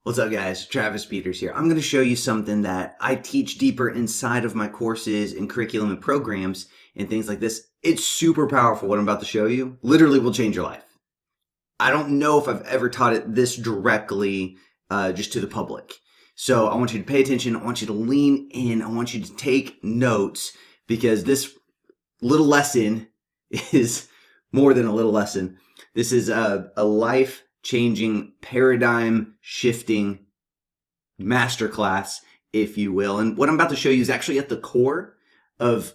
What's up, guys? Travis Peters here. I'm going to show you something that I teach deeper inside of my courses and curriculum and programs and things like this. It's super powerful. What I'm about to show you literally will change your life. I don't know if I've ever taught it this directly just to the public. So I want you to pay attention. I want you to lean in. I want you to take notes because this little lesson is more than a little lesson. This is a life-changing, paradigm-shifting masterclass, if you will. And what I'm about to show you is actually at the core of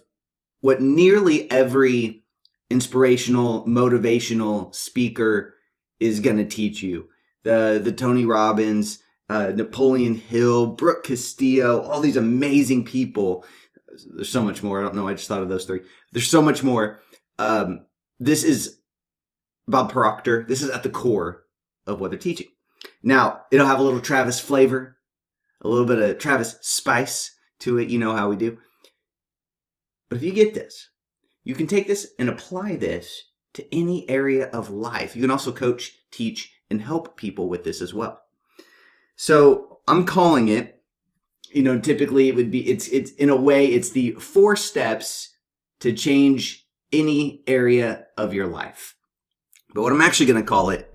what nearly every inspirational, motivational speaker is going to teach you. The Tony Robbins, Napoleon Hill, Brooke Castillo, all these amazing people. There's so much more. I don't know. I just thought of those three. There's so much more. This is Bob Proctor. This is at the core of what they're teaching. Now, it'll have a little Travis flavor, a little bit of Travis spice to it. You know how we do. But if you get this, you can take this and apply this to any area of life. You can also coach, teach, and help people with this as well. So I'm calling it, typically it would be, it's in a way, it's the 4 steps to change any area of your life. But what I'm actually going to call it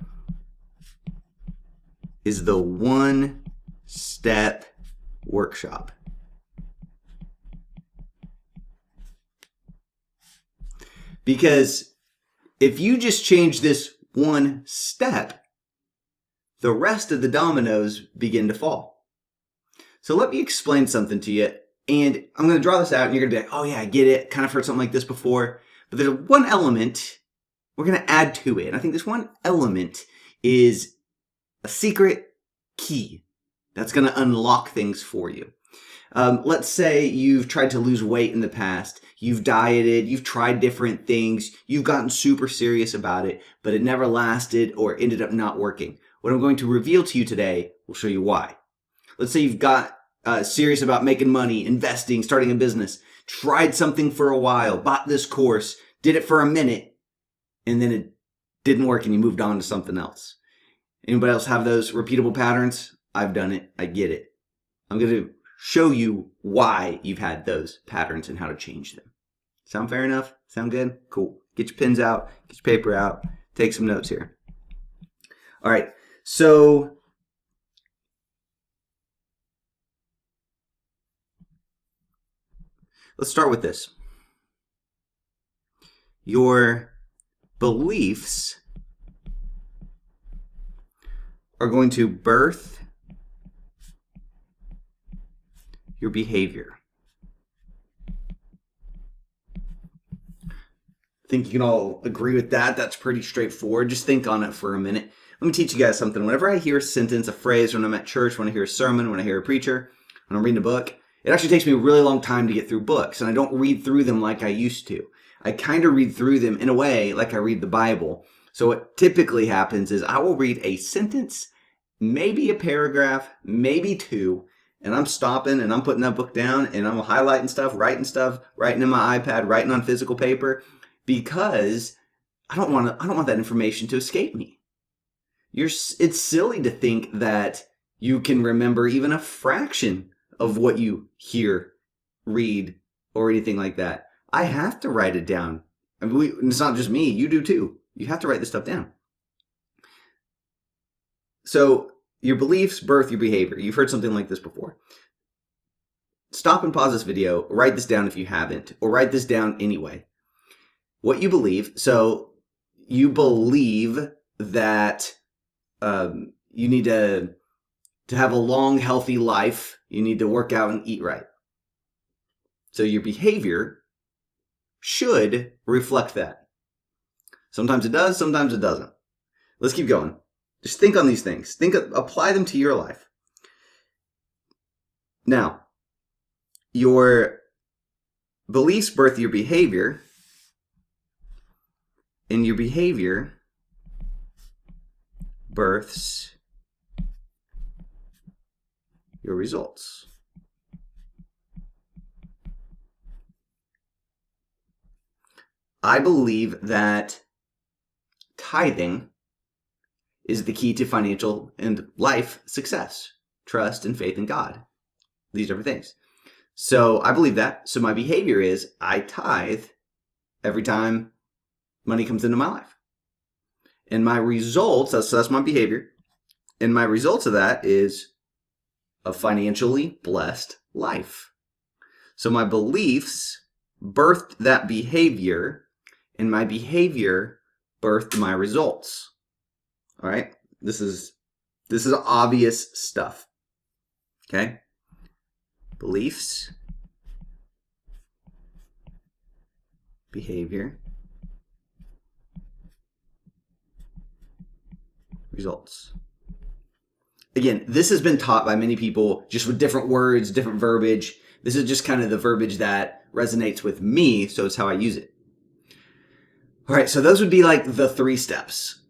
is the 1-step workshop. Because if you just change this 1 step, the rest of the dominoes begin to fall. So let me explain something to you. And I'm going to draw this out and you're going to be like, oh yeah, I get it. Kind of heard something like this before. But there's one element we're going to add to it. And I think this one element is a secret key that's going to unlock things for you. Let's say you've tried to lose weight in the past. You've dieted. You've tried different things. You've gotten super serious about it, but it never lasted or ended up not working. What I'm going to reveal to you today will show you why. Let's say you've got serious about making money, investing, starting a business, tried something for a while, bought this course, did it for a minute, and then it didn't work and you moved on to something else. Anybody else have those repeatable patterns? I've done it. I get it. I'm going to show you why you've had those patterns and how to change them. Sound fair enough? Sound good? Cool. Get your pens out. Get your paper out. Take some notes here. All right. So let's start with this. Your beliefs are going to birth your behavior. I think you can all agree with that. That's pretty straightforward. Just think on it for a minute. Let me teach you guys something. Whenever I hear a sentence, a phrase, when I'm at church, when I hear a sermon, when I hear a preacher, when I'm reading a book, it actually takes me a really long time to get through books, and I don't read through them like I used to. I kind of read through them in a way like I read the Bible. So what typically happens is I will read a sentence, maybe a paragraph, maybe 2, and I'm stopping and I'm putting that book down and I'm highlighting stuff, writing in my iPad, writing on physical paper, because I don't want that information to escape me. It's silly to think that you can remember even a fraction of what you hear, read, or anything like that. I have to write it down. I mean, it's not just me. You do too. You have to write this stuff down. So your beliefs birth your behavior. You've heard something like this before. Stop and pause this video. Write this down if you haven't, or write this down anyway. What you believe. So you believe that you need to have a long, healthy life. You need to work out and eat right. So your behavior should reflect that. Sometimes it does, sometimes it doesn't. Let's keep going. Just think on these things. Apply them to your life. Now, your beliefs birth your behavior, and your behavior births your results. I believe that tithing is the key to financial and life success. Trust and faith in God. These different things. So I believe that. So my behavior is I tithe every time money comes into my life. And my results, so that's my behavior. And my results of that is a financially blessed life. So my beliefs birthed that behavior, and my behavior birthed my results. All right? This is obvious stuff. Okay? Beliefs, behavior, results. Again, this has been taught by many people just with different words, different verbiage. This is just kind of the verbiage that resonates with me, so it's how I use it. All right, so those would be like the 3 steps.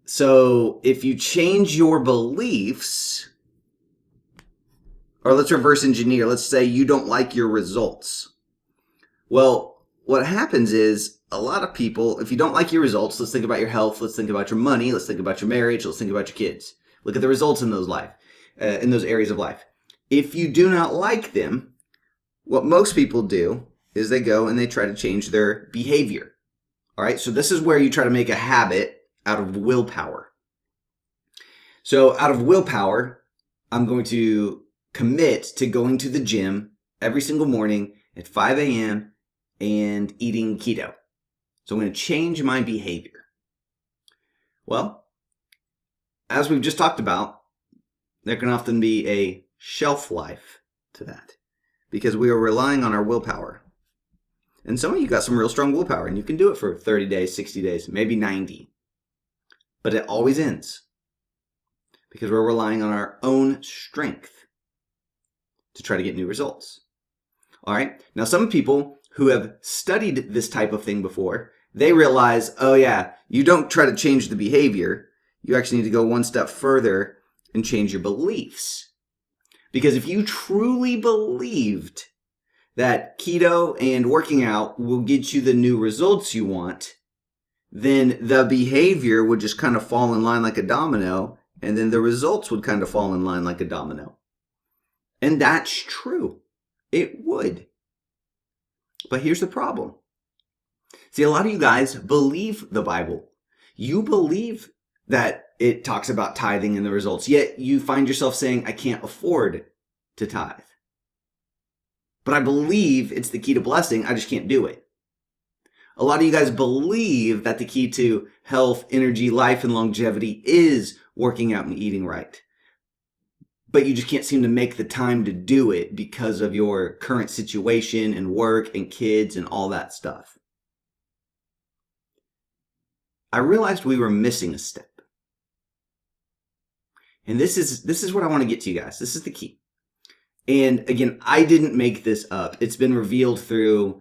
So if you change your beliefs, or let's reverse engineer, let's say you don't like your results. Well, what happens is a lot of people, if you don't like your results, let's think about your health, let's think about your money, let's think about your marriage, let's think about your kids. Look at the results in those areas of life. If you do not like them, what most people do is they go and they try to change their behavior. All right, so this is where you try to make a habit out of willpower. So out of willpower, I'm going to commit to going to the gym every single morning at 5 a.m. and eating keto. So I'm going to change my behavior. Well, as we've just talked about, there can often be a shelf life to that because we are relying on our willpower. And some of you got some real strong willpower and you can do it for 30 days, 60 days, maybe 90. But it always ends because we're relying on our own strength to try to get new results. All right. Now, some people who have studied this type of thing before, they realize, oh yeah, you don't try to change the behavior. You actually need to go one step further and change your beliefs. Because if you truly believed that keto and working out will get you the new results you want, then the behavior would just kind of fall in line like a domino, and then the results would kind of fall in line like a domino. And that's true. It would. But here's the problem. See, a lot of you guys believe the Bible. You believe that it talks about tithing and the results, yet you find yourself saying, I can't afford to tithe. But I believe it's the key to blessing, I just can't do it. A lot of you guys believe that the key to health, energy, life, and longevity is working out and eating right. But you just can't seem to make the time to do it because of your current situation and work and kids and all that stuff. I realized we were missing a step. And this is what I want to get to you guys. This is the key. And again, I didn't make this up. It's been revealed through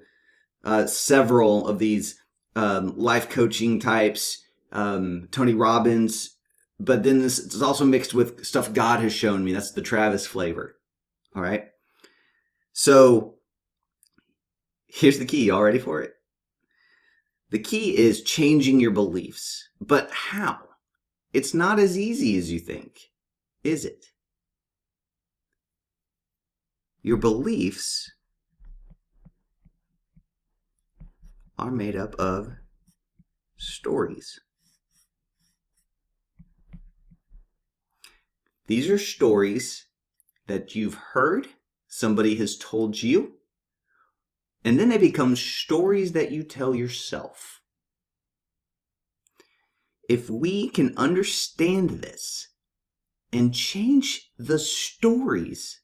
several of these life coaching types, Tony Robbins, but then this is also mixed with stuff God has shown me. That's the Travis flavor. All right. So here's the key. Y'all ready for it? The key is changing your beliefs. But how? It's not as easy as you think, is it? Your beliefs are made up of stories. These are stories that you've heard, somebody has told you, and then they become stories that you tell yourself. If we can understand this and change the stories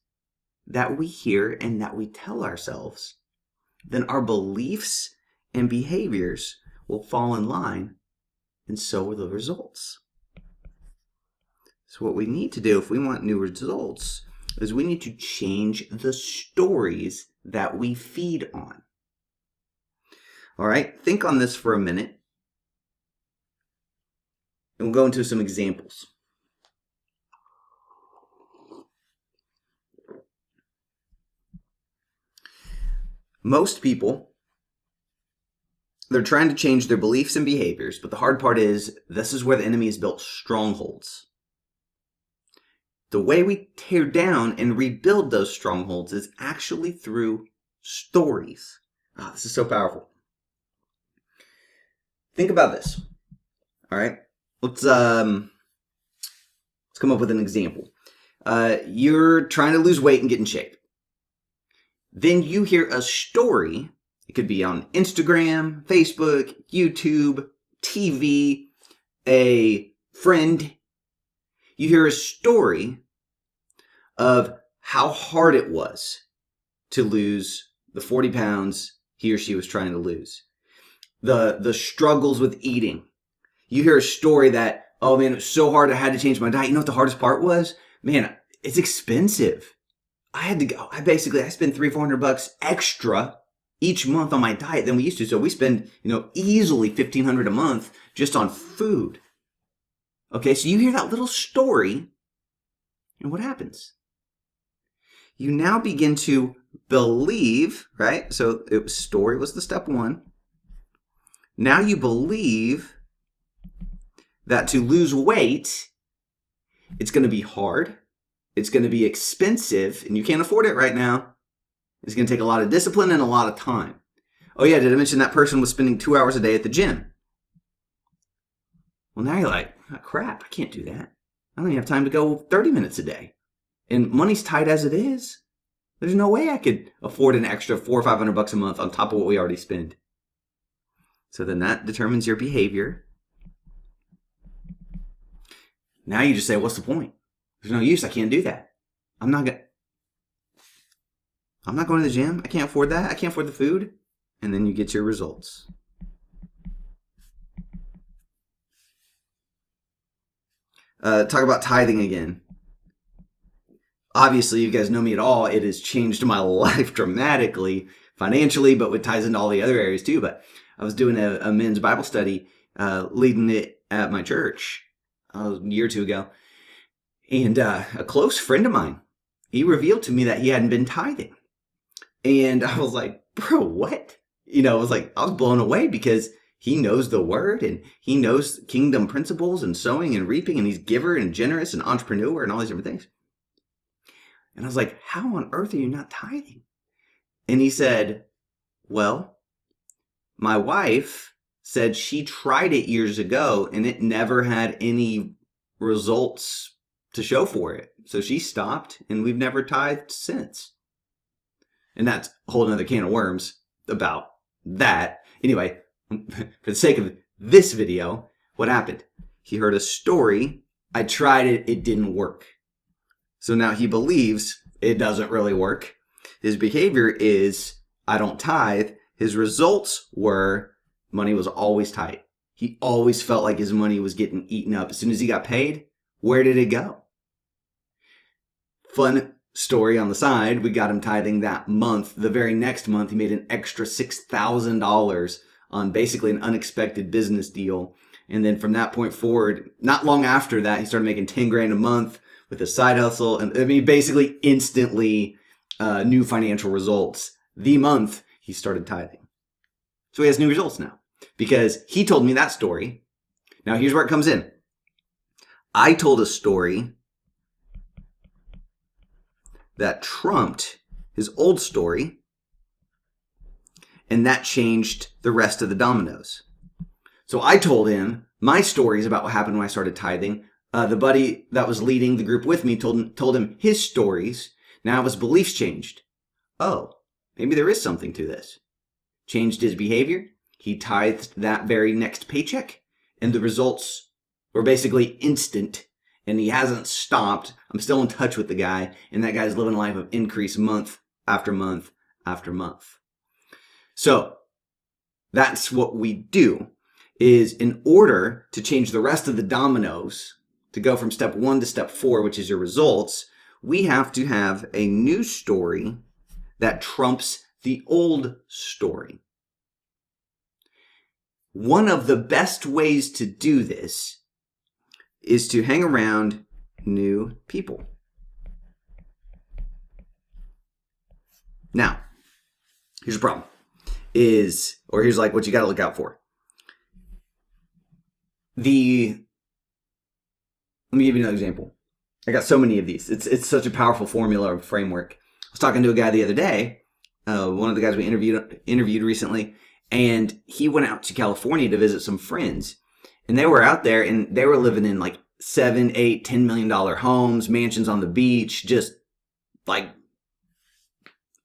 that we hear and that we tell ourselves, then our beliefs and behaviors will fall in line, and so will the results. So what we need to do if we want new results is we need to change the stories that we feed on. All right, think on this for a minute, and we'll go into some examples. Most people they're trying to change their beliefs and behaviors, but the hard part is this is where the enemy has built strongholds. The way we tear down and rebuild those strongholds is actually through stories. This is so powerful. Think about this. All right, let's come up with an example. You're trying to lose weight and get in shape. Then you hear a story. It could be on Instagram, Facebook, YouTube, TV, a friend. You hear a story of how hard it was to lose the 40 pounds he or she was trying to lose. The struggles with eating. You hear a story that, oh man, it was so hard I had to change my diet. You know what the hardest part was? Man, it's expensive. I had to go. I spend $300-400 extra each month on my diet than we used to. So we spend, easily $1,500 a month just on food. Okay, so you hear that little story, and what happens? You now begin to believe, right? So story was the step one. Now you believe that to lose weight, it's going to be hard. It's going to be expensive, and you can't afford it right now. It's going to take a lot of discipline and a lot of time. Oh yeah, did I mention that person was spending 2 hours a day at the gym? Well, now you're like, oh, crap, I can't do that. I don't even have time to go 30 minutes a day. And money's tight as it is. There's no way I could afford an extra $400 or $500 a month on top of what we already spend. So then that determines your behavior. Now you just say, what's the point? There's no use. I can't do that. I'm not going to the gym. I can't afford that. I can't afford the food. And then you get your results. Talk about tithing again. Obviously, you guys know me at all. It has changed my life dramatically, financially, but it ties into all the other areas too. But I was doing a men's Bible study, leading it at my church a year or two ago. And a close friend of mine, he revealed to me that he hadn't been tithing. And I was like, bro, what? I was blown away because he knows the word and he knows kingdom principles and sowing and reaping, and he's giver and generous and entrepreneur and all these different things. And I was like, how on earth are you not tithing? And he said, well, my wife said she tried it years ago and it never had any results to show for it. So she stopped and we've never tithed since. And that's a whole nother can of worms about that. Anyway, for the sake of this video, what happened? He heard a story. I tried it. It didn't work. So now he believes it doesn't really work. His behavior is, I don't tithe. His results were money was always tight. He always felt like his money was getting eaten up. As soon as he got paid, where did it go? Fun story on the side. We got him tithing that month. The very next month, he made an extra $6,000 on basically an unexpected business deal. And then from that point forward, not long after that, he started making 10 grand a month with a side hustle. And basically instantly new financial results. The month he started tithing. So he has new results now because he told me that story. Now here's where it comes in. I told a story that trumped his old story, and that changed the rest of the dominoes. So I told him my stories about what happened when I started tithing. The buddy that was leading the group with me told him his stories. Now his beliefs changed. Oh, maybe there is something to this. Changed his behavior. He tithed that very next paycheck, and the results were basically instant. And he hasn't stopped. I'm still in touch with the guy, and that guy's living a life of increase month after month after month. So that's what we do, is in order to change the rest of the dominoes, to go from step 1 to step 4, which is your results, we have to have a new story that trumps the old story. One of the best ways to do this is to hang around new people. Now, here's the problem. here's like what you got to look out for. Let me give you another example. I got so many of these. It's such a powerful formula or framework. I was talking to a guy the other day, one of the guys we interviewed recently, and he went out to California to visit some friends. And they were out there, and they were living in like $7, $8, $10 million homes, mansions on the beach, just like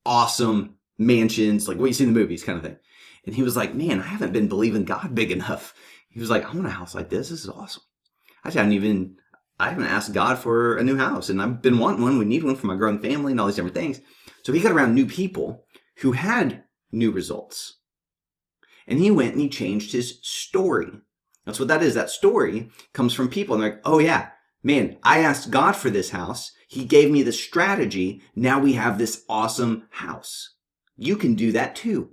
awesome mansions, like what you see in the movies kind of thing. And he was like, man, I haven't been believing God big enough. He was like, I want a house like this. This is awesome. I haven't asked God for a new house, and I've been wanting one. We need one for my growing family and all these different things. So he got around new people who had new results. And he went and he changed his story. That's what that is. That story comes from people. And they're like, oh yeah, man, I asked God for this house. He gave me the strategy. Now we have this awesome house. You can do that too.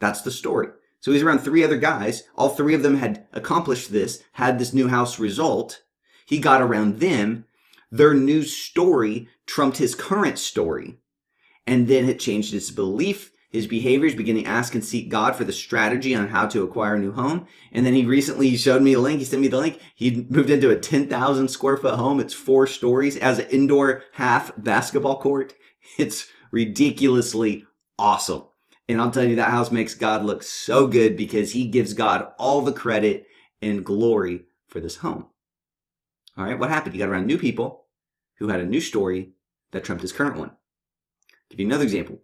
That's the story. So he's around 3 other guys. All 3 of them had accomplished this, had this new house result. He got around them. Their new story trumped his current story. And then it changed his belief, his behaviors, beginning to ask and seek God for the strategy on how to acquire a new home. And then he showed me a link. He sent me the link. He moved into a 10,000 square foot home. It's 4 stories, has an indoor half basketball court. It's ridiculously awesome. And I'll tell you, that house makes God look so good because he gives God all the credit and glory for this home. All right, what happened? He got around new people who had a new story that trumped his current one. I'll give you another example.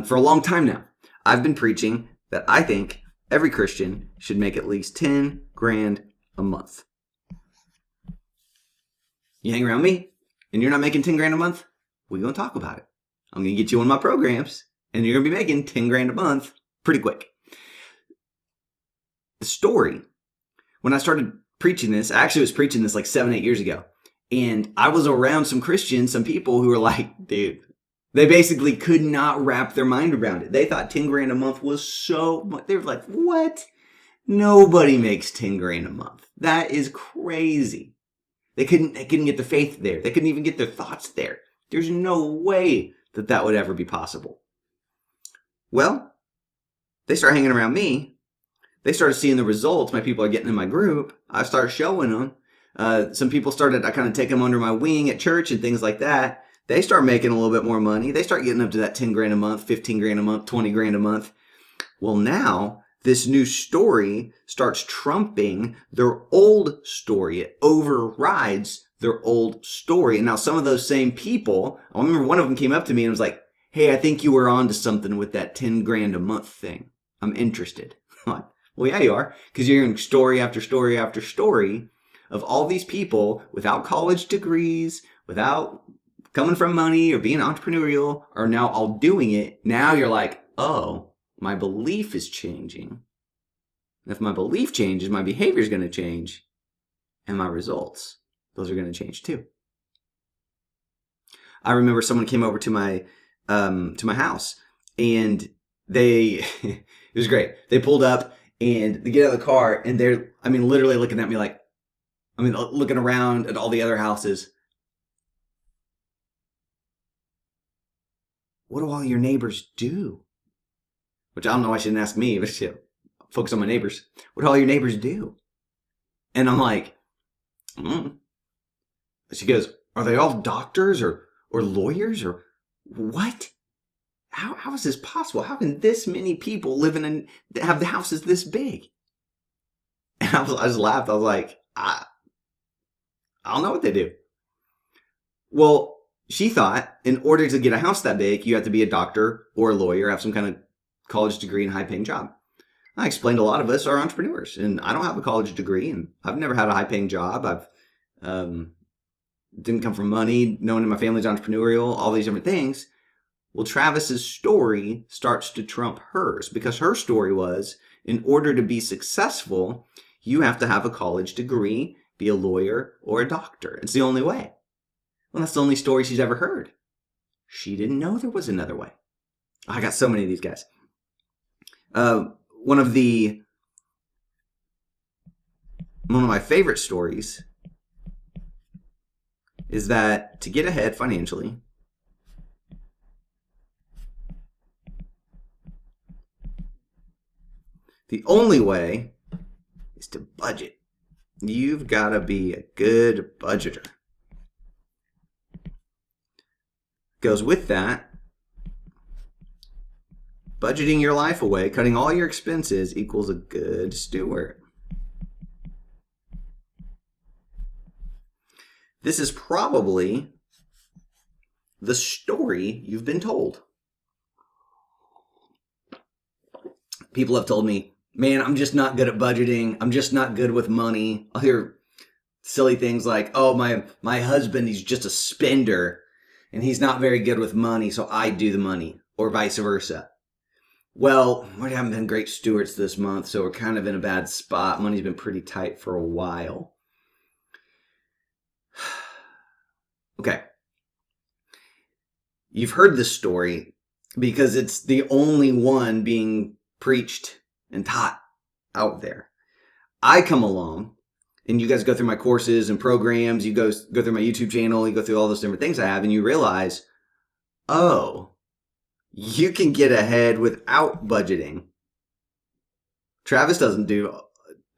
For a long time now, I've been preaching that I think every Christian should make at least 10 grand a month. You hang around me and you're not making 10 grand a month, we're going to talk about it. I'm going to get you one of my programs and you're going to be making 10 grand a month pretty quick. The story, when I started preaching this, I actually was preaching this like 7, 8 years ago. And I was around some Christians, some people who were like, dude, they basically could not wrap their mind around it. They thought 10 grand a month was so much. They were like, what? Nobody makes 10 grand a month. That is crazy. They couldn't get the faith there. They couldn't even get their thoughts there. There's no way that that would ever be possible. Well, they started hanging around me. They started seeing the results my people are getting in my group. I started showing them. Some people started, I kind of take them under my wing at church and things like that. They start making a little bit more money. They start getting up to that 10 grand a month, 15 grand a month, 20 grand a month. Well, now this new story starts trumping their old story. It overrides their old story. And now some of those same people, I remember one of them came up to me and was like, hey, I think you were onto something with that 10 grand a month thing. I'm interested. I'm like, well, yeah, you are. Because you're hearing story after story after story of all these people without college degrees, without coming from money or being entrepreneurial, are now all doing it. Now you're like, oh, my belief is changing. If my belief changes, my behavior is going to change. And my results, those are going to change too. I remember someone came over to my house and it was great. They pulled up and they get out of the car and they're, literally looking at me like, looking around at all the other houses. What do all your neighbors do? Which I don't know why she didn't ask me, but she focus on my neighbors. What do all your neighbors do? And I'm like, She goes, are they all doctors or lawyers or what? How is this possible? How can this many people live have the houses this big? And I just laughed. I was like, I don't know what they do. Well, she thought in order to get a house that big, you have to be a doctor or a lawyer, have some kind of college degree and high-paying job. I explained a lot of us are entrepreneurs, and I don't have a college degree, and I've never had a high-paying job. I've didn't come from money, knowing my family's entrepreneurial, all these different things. Well, Travis's story starts to trump hers because her story was, in order to be successful, you have to have a college degree, be a lawyer, or a doctor. It's the only way. Well, that's the only story she's ever heard. She didn't know there was another way. I got so many of these guys. One of my favorite stories is that to get ahead financially, The only way is to budget. You've got to be a good budgeter. Goes with that, budgeting your life away, cutting all your expenses equals a good steward. This is probably the story you've been told. People have told me, man, I'm just not good at budgeting. I'm just not good with money. I'll hear silly things like, oh, my husband, he's just a spender and he's not very good with money, so I do the money, or vice versa. Well, we haven't been great stewards this month, so we're kind of in a bad spot. Money's been pretty tight for a while. Okay. You've heard this story because it's the only one being preached and taught out there. I come along and you guys go through my courses and programs, you go through my YouTube channel, you go through all those different things I have, and you realize, oh, you can get ahead without budgeting. Travis doesn't do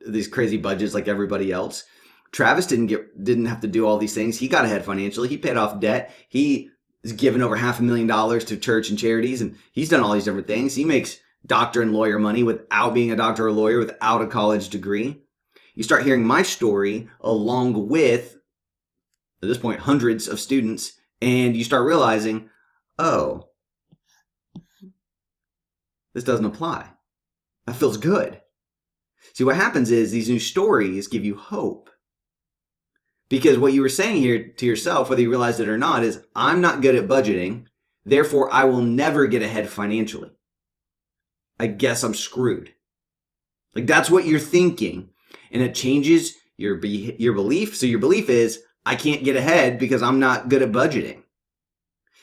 these crazy budgets like everybody else. Travis didn't have to do all these things. He got ahead financially. He paid off debt. He is giving over $500,000 to church and charities, and he's done all these different things. He makes doctor and lawyer money without being a doctor or lawyer, without a college degree. You start hearing my story along with, at this point, hundreds of students, and you start realizing, oh, this doesn't apply. That feels good. See, what happens is these new stories give you hope. Because what you were saying here to yourself, whether you realize it or not, is I'm not good at budgeting, therefore I will never get ahead financially. I guess I'm screwed. Like, that's what you're thinking. And it changes your belief. So your belief is, I can't get ahead because I'm not good at budgeting.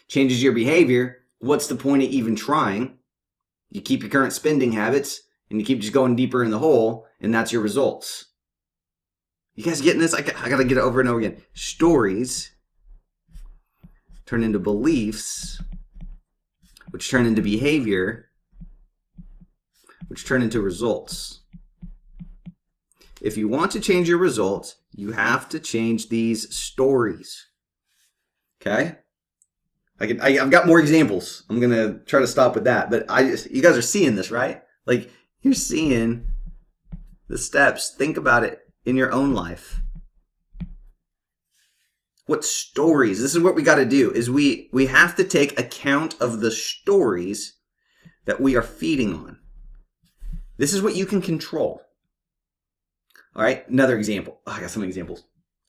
Changes your behavior. What's the point of even trying? You keep your current spending habits and you keep just going deeper in the hole, and that's your results. You guys getting this? I got to get it over and over again. Stories turn into beliefs, which turn into behavior, which turn into results. If you want to change your results, you have to change these stories. Okay? I've got more examples. I'm going to try to stop with that. But you guys are seeing this, right? Like, you're seeing the steps. Think about it in your own life. What stories? This is what we got to do, is we have to take account of the stories that we are feeding on. This is what you can control. All right, another example. Oh, I got some examples.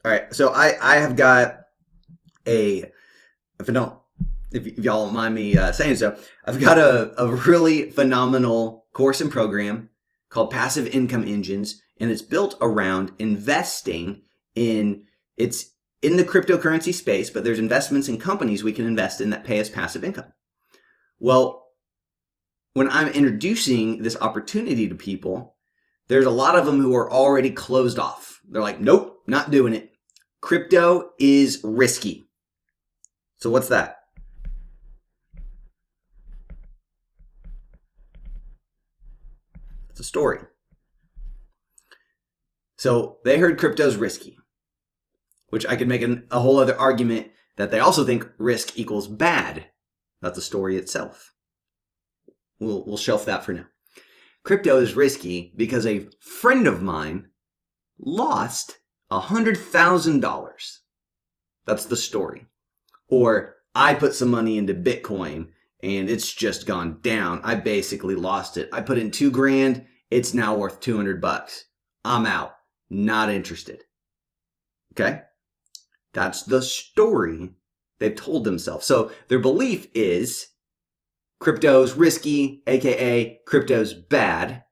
All right, so I have got if y'all don't mind me saying so, I've got a really phenomenal course and program called Passive Income Engines, and it's built around investing it's in the cryptocurrency space, but there's investments in companies we can invest in that pay us passive income. Well, when I'm introducing this opportunity to people, there's a lot of them who are already closed off. They're like, nope, not doing it. Crypto is risky. So what's that? It's a story. So they heard crypto's risky, which I could make a whole other argument that they also think risk equals bad. That's a story itself. We'll shelf that for now. Crypto is risky because a friend of mine lost $100,000. That's the story. Or I put some money into Bitcoin and it's just gone down. I basically lost it. I put in $2,000. It's now worth $200. I'm out. Not interested. Okay? That's the story they've told themselves. So their belief is crypto's risky, aka crypto's bad.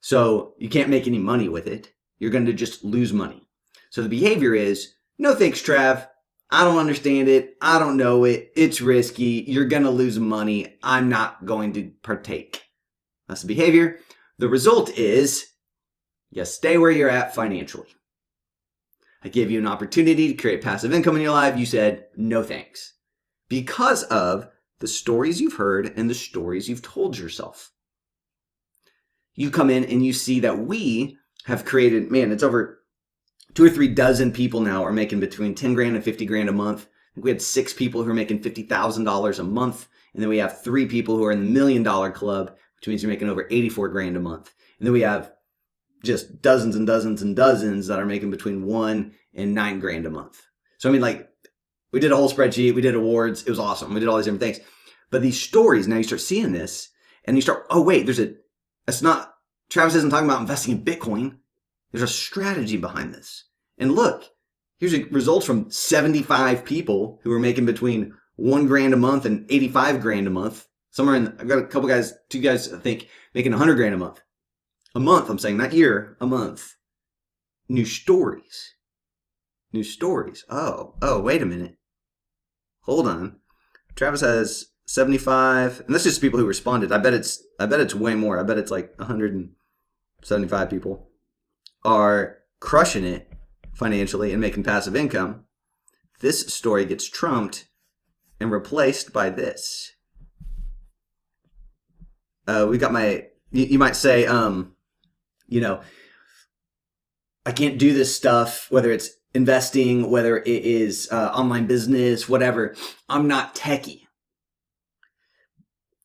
So you can't make any money with it. You're going to just lose money. So the behavior is, no thanks, Trav. I don't understand it. I don't know it. It's risky. You're going to lose money. I'm not going to partake. That's the behavior. The result is you stay where you're at financially. I gave you an opportunity to create passive income in your life. You said, no thanks. Because of the stories you've heard and the stories you've told yourself. you come in and you see that we have created, man, it's over 2 or 3 dozen people now are making between 10 grand and 50 grand a month. We had 6 people who are making $50,000 a month. And then we have 3 people who are in the $1 million club, which means you're making over 84 grand a month. And then we have just dozens and dozens and dozens that are making between 1 and 9 grand a month. So, I mean, like, we did a whole spreadsheet. We did awards. It was awesome. We did all these different things. But these stories, now you start seeing this and you start, oh, wait, it's not, Travis isn't talking about investing in Bitcoin. There's a strategy behind this. And look, here's results from 75 people who are making between 1 grand a month and 85 grand a month. I've got a couple guys, 2 guys, I think, making 100 grand a month. A month, I'm saying, not year, a month. New stories. Oh, wait a minute. Hold on. Travis has 75, and that's just people who responded. I bet it's way more. I bet it's like 175 people are crushing it financially and making passive income. This story gets trumped and replaced by this. We got you might say, I can't do this stuff, whether it's investing, whether it is online business, whatever. I'm not techie.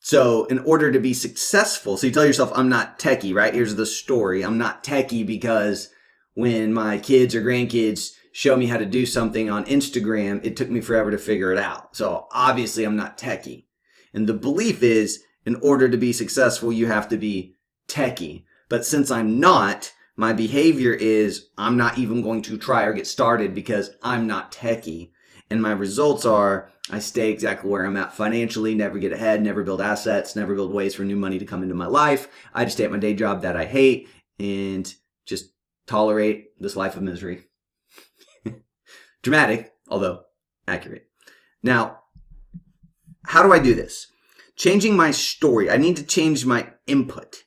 So in order to be successful, so you tell yourself, I'm not techie, right? Here's the story. I'm not techie because when my kids or grandkids show me how to do something on Instagram, it took me forever to figure it out. So obviously I'm not techie. And the belief is, in order to be successful, you have to be techie. But since I'm not, my behavior is I'm not even going to try or get started because I'm not techie. And my results are I stay exactly where I'm at financially, never get ahead, never build assets, never build ways for new money to come into my life. I just stay at my day job that I hate and just tolerate this life of misery. Dramatic, although accurate. Now, how do I do this? Changing my story. I need to change my input.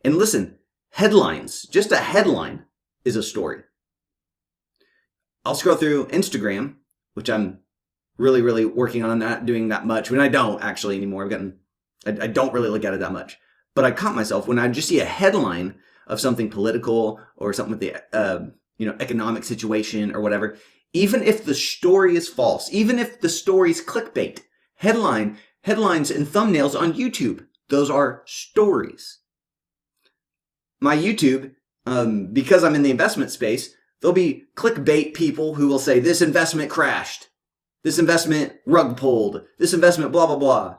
And listen, headlines, just a headline is a story. I'll scroll through Instagram, which I'm really, really working on, not doing that much. When I don't actually anymore, I don't really look at it that much. But I caught myself when I just see a headline of something political or something with the economic situation or whatever. Even if the story is false, even if the story is clickbait, headlines and thumbnails on YouTube, those are stories. My YouTube, because I'm in the investment space, there'll be clickbait people who will say, this investment crashed, this investment rug pulled, this investment blah, blah, blah.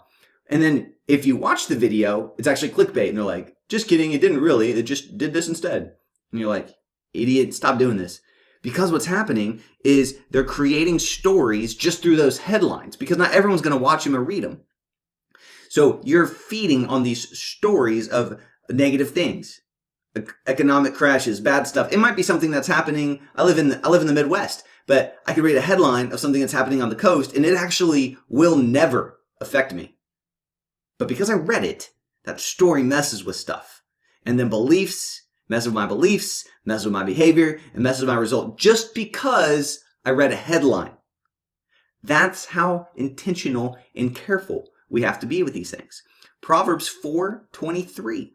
And then if you watch the video, it's actually clickbait. And they're like, just kidding, it didn't really, it just did this instead. And you're like, idiot, stop doing this. Because what's happening is they're creating stories just through those headlines because not everyone's going to watch them or read them. So you're feeding on these stories of negative things. Economic crashes, bad stuff. It might be something that's happening. I live in the Midwest, but I could read a headline of something that's happening on the coast and it actually will never affect me. But because I read it, that story messes with stuff. And then beliefs mess with my beliefs, mess with my behavior, and mess with my result just because I read a headline. That's how intentional and careful we have to be with these things. Proverbs 4:23.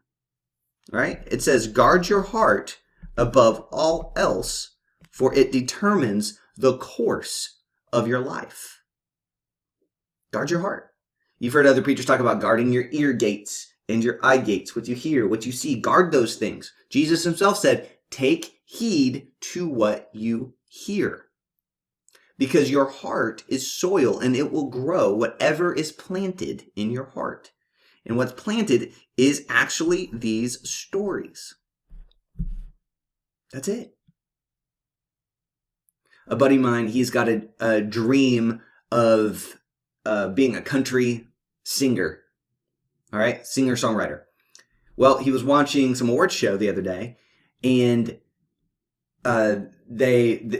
Right? It says, guard your heart above all else, for it determines the course of your life. Guard your heart. You've heard other preachers talk about guarding your ear gates and your eye gates, what you hear, what you see. Guard those things. Jesus himself said, take heed to what you hear. Because your heart is soil and it will grow whatever is planted in your heart. And what's planted is actually these stories. That's it. A buddy of mine, he's got a dream of being a country singer. All right? Singer-songwriter. Well, he was watching some awards show the other day, and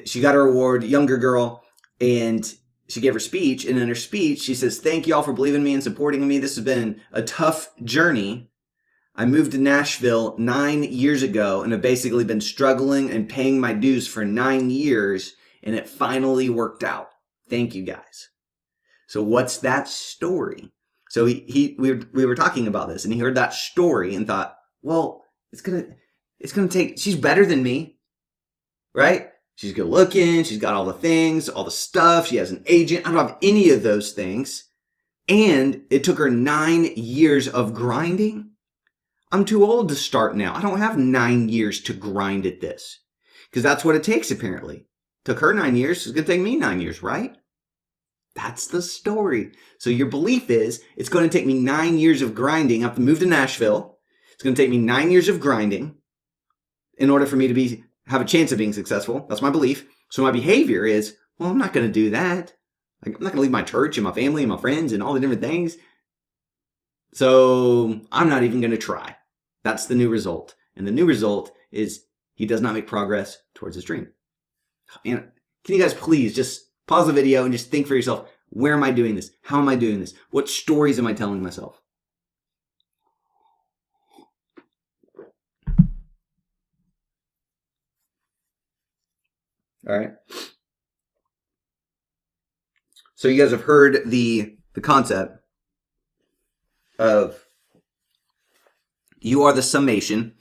she got her award, younger girl, and she gave her speech, and in her speech, she says, thank you all for believing in me and supporting me. This has been a tough journey. I moved to Nashville 9 years ago and have basically been struggling and paying my dues for 9 years, and it finally worked out. Thank you, guys. So what's that story? So we were talking about this, and he heard that story and thought, Well, it's gonna take, she's better than me, right? She's good looking, she's got all the things, all the stuff, she has an agent. I don't have any of those things. And it took her 9 years of grinding. I'm too old to start now. I don't have 9 years to grind at this. Because that's what it takes, apparently. Took her 9 years, it's going to take me 9 years, right? That's the story. So your belief is, it's going to take me 9 years of grinding. I have to move to Nashville. It's going to take me 9 years of grinding in order for me to have a chance of being successful. That's my belief. So my behavior is, well, I'm not going to do that. I'm not going to leave my church and my family and my friends and all the different things. So I'm not even going to try. That's the new result. And the new result is he does not make progress towards his dream. Man, can you guys please just pause the video and just think for yourself, where am I doing this? How am I doing this? What stories am I telling myself? All right. So you guys have heard the concept of you are the summation.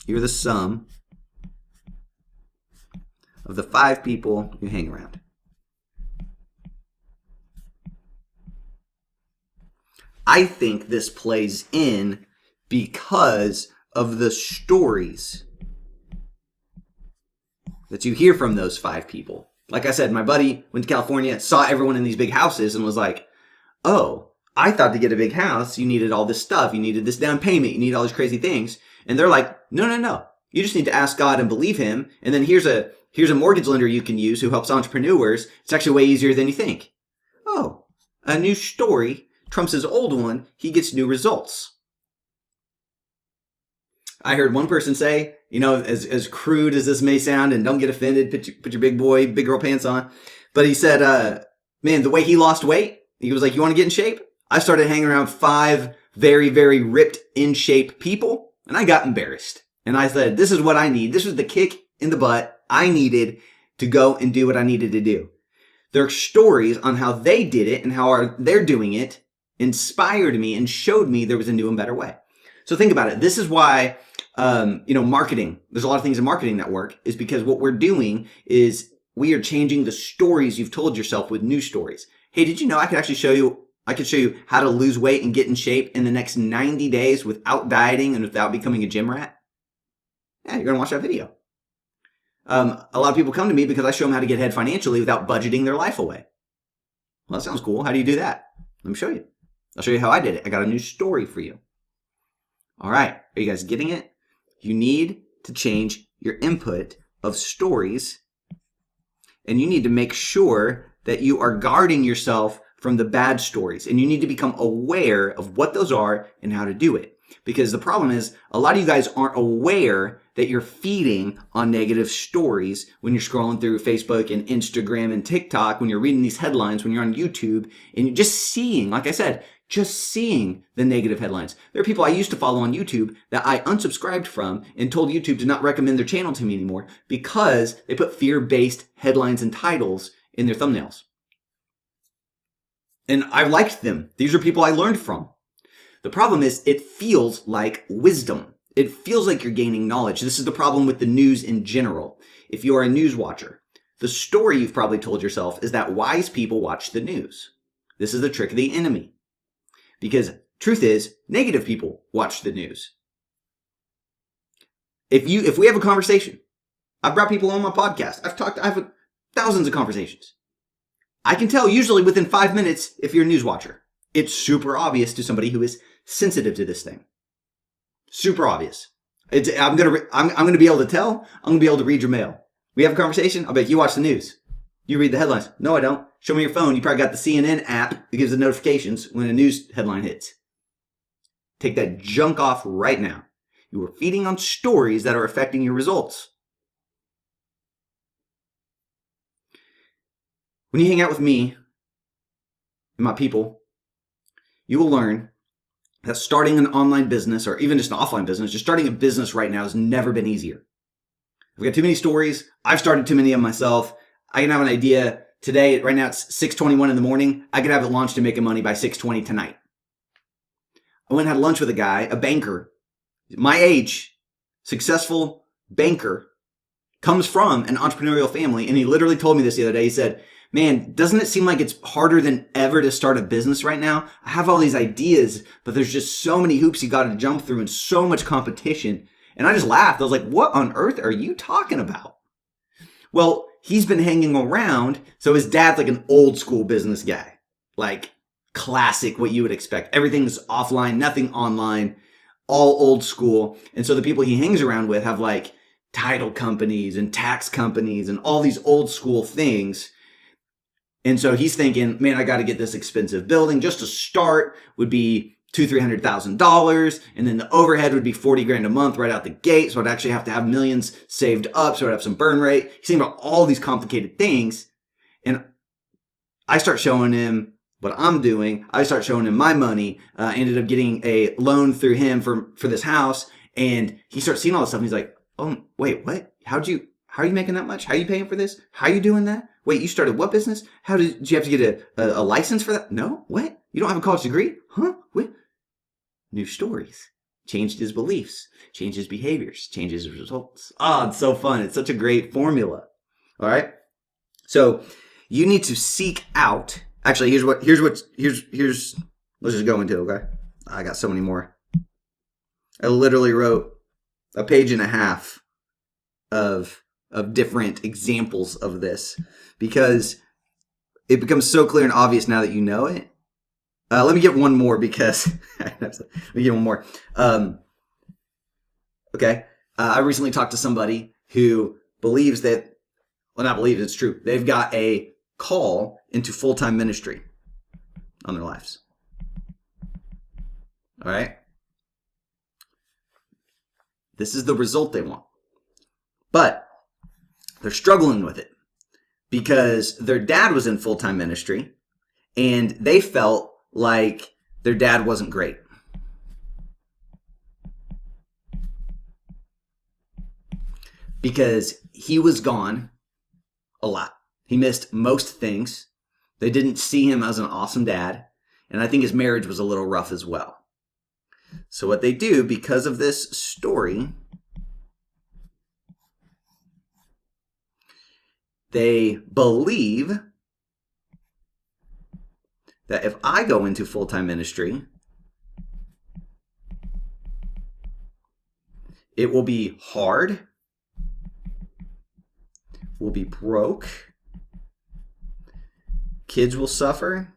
You're the sum of the 5 people you hang around. I think this plays in because of the stories that you hear from those 5 people. Like I said, my buddy went to California, saw everyone in these big houses and was like, oh, I thought to get a big house, you needed all this stuff. You needed this down payment. You need all these crazy things. And they're like, no. You just need to ask God and believe him. And then here's a mortgage lender you can use who helps entrepreneurs. It's actually way easier than you think. Oh, a new story trumps his old one. He gets new results. I heard one person say, as crude as this may sound, and don't get offended, put your big boy, big girl pants on. But he said, man, the way he lost weight, he was like, you want to get in shape? I started hanging around 5 very, very ripped, in shape people, and I got embarrassed. And I said, this is what I need. This was the kick in the butt I needed to go and do what I needed to do. Their stories on how they did it and how they're doing it inspired me and showed me there was a new and better way. So think about it. This is why, marketing, there's a lot of things in marketing that work, is because what we're doing is we are changing the stories you've told yourself with new stories. Hey, did you know I could show you how to lose weight and get in shape in the next 90 days without dieting and without becoming a gym rat? Yeah, you're going to watch that video. A lot of people come to me because I show them how to get ahead financially without budgeting their life away. Well, that sounds cool. How do you do that? Let me show you. I'll show you how I did it. I got a new story for you. All right. Are you guys getting it? You need to change your input of stories, and you need to make sure that you are guarding yourself from the bad stories, and you need to become aware of what those are and how to do it. Because the problem is, a lot of you guys aren't aware that you're feeding on negative stories when you're scrolling through Facebook and Instagram and TikTok, when you're reading these headlines, when you're on YouTube, and you're just seeing, like I said, just seeing the negative headlines. There are people I used to follow on YouTube that I unsubscribed from and told YouTube to not recommend their channel to me anymore because they put fear-based headlines and titles in their thumbnails. And I liked them. These are people I learned from. The problem is it feels like wisdom. It feels like you're gaining knowledge. This is the problem with the news in general. If you are a news watcher, the story you've probably told yourself is that wise people watch the news. This is the trick of the enemy. Because truth is, negative people watch the news. If we have a conversation, I've brought people on my podcast. I've had thousands of conversations. I can tell usually within 5 minutes if you're a news watcher. It's super obvious to somebody who is sensitive to this thing. Super obvious. I'm gonna be able to tell. I'm gonna be able to read your mail. We have a conversation. I'll bet you watch the news. You read the headlines. No, I don't. Show me your phone. You probably got the CNN app that gives the notifications when a news headline hits. Take that junk off right now. You are feeding on stories that are affecting your results. When you hang out with me and my people, you will learn that starting an online business or even just an offline business, just starting a business right now has never been easier. I've got too many stories. I've started too many of myself. I can have an idea today. Right now it's 6:21 in the morning. I could have it launched and making money by 6:20 tonight. I went and had lunch with a guy, a banker. my age, successful banker, comes from an entrepreneurial family. And he literally told me this the other day. He said, man, doesn't it seem like it's harder than ever to start a business right now? I have all these ideas, but there's just so many hoops you got to jump through and so much competition. And I just laughed. I was like, what on earth are you talking about? Well, he's been hanging around. So his dad's like an old school business guy, like classic, what you would expect. Everything's offline, nothing online, all old school. And so the people he hangs around with have like title companies and tax companies and all these old school things. And so he's thinking, man, I got to get this expensive building. Just to start would be $200,000-$300,000. And then the overhead would be 40 grand a month right out the gate. So I'd actually have to have millions saved up. So I'd have some burn rate. He's thinking about all these complicated things. And I start showing him what I'm doing. I start showing him my money. I ended up getting a loan through him for this house. And he starts seeing all this stuff. And he's like, oh, wait, what? How are you making that much? How are you paying for this? How are you doing that? Wait, you started what business? How did you have to get a license for that? No, what? You don't have a college degree? Huh? What? New stories. Changed his beliefs, changed his behaviors, changed his results. Oh, it's so fun. It's such a great formula. All right. So you need to seek out. Actually, let's just go into it, okay? I got so many more. I literally wrote a page and a half of different examples of this because it becomes so clear and obvious now that you know it. Let me get one more because let me get one more. Okay. I recently talked to somebody who believes that, well, not believes, it's true. They've got a call into full-time ministry on their lives. All right. This is the result they want. But they're struggling with it because their dad was in full-time ministry and they felt like their dad wasn't great. Because he was gone a lot. He missed most things. They didn't see him as an awesome dad. And I think his marriage was a little rough as well. So what they do, because of this story, they believe that if I go into full-time ministry, it will be hard, we'll be broke, kids will suffer,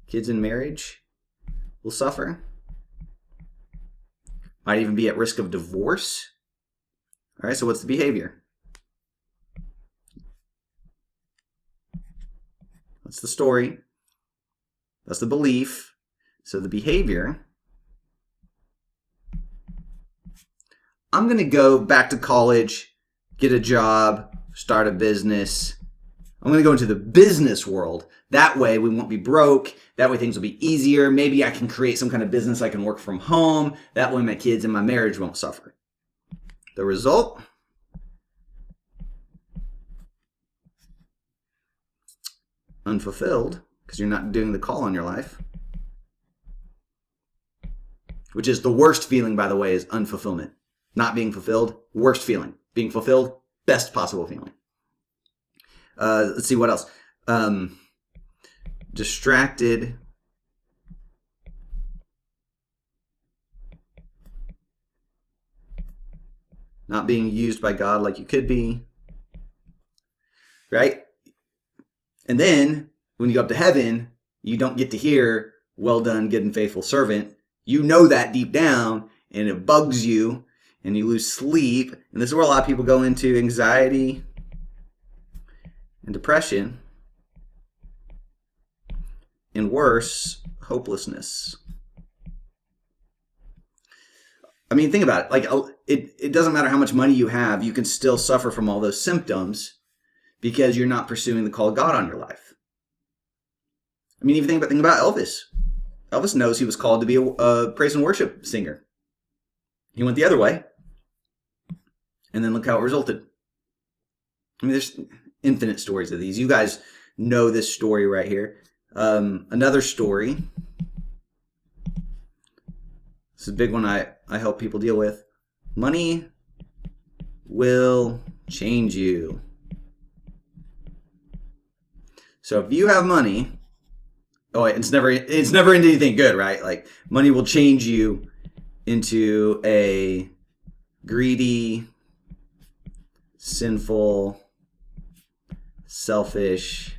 kids in marriage will suffer, might even be at risk of divorce. All right, so what's the behavior? That's the story. That's the belief. So the behavior, I'm going to go back to college, get a job, start a business. I'm going to go into the business world. That way we won't be broke. That way things will be easier. Maybe I can create some kind of business. I can work from home. That way my kids and my marriage won't suffer. The result? Unfulfilled, because you're not doing the call on your life. Which is the worst feeling, by the way, is unfulfillment. Not being fulfilled, worst feeling. Being fulfilled, best possible feeling. Let's see what else. Distracted. Not being used by God like you could be. Right? And then, when you go up to heaven, you don't get to hear, well done, good and faithful servant. You know that deep down, and it bugs you, and you lose sleep. And this is where a lot of people go into anxiety and depression. And worse, hopelessness. I mean, think about it. Like, it doesn't matter how much money you have, you can still suffer from all those symptoms because you're not pursuing the call of God on your life. I mean, even think about Elvis. Elvis knows he was called to be a praise and worship singer. He went the other way. And then look how it resulted. I mean, there's infinite stories of these. You guys know this story right here. Another story. This is a big one I help people deal with. Money will change you. So if you have money, it's never into anything good, right? Like money will change you into a greedy, sinful, selfish,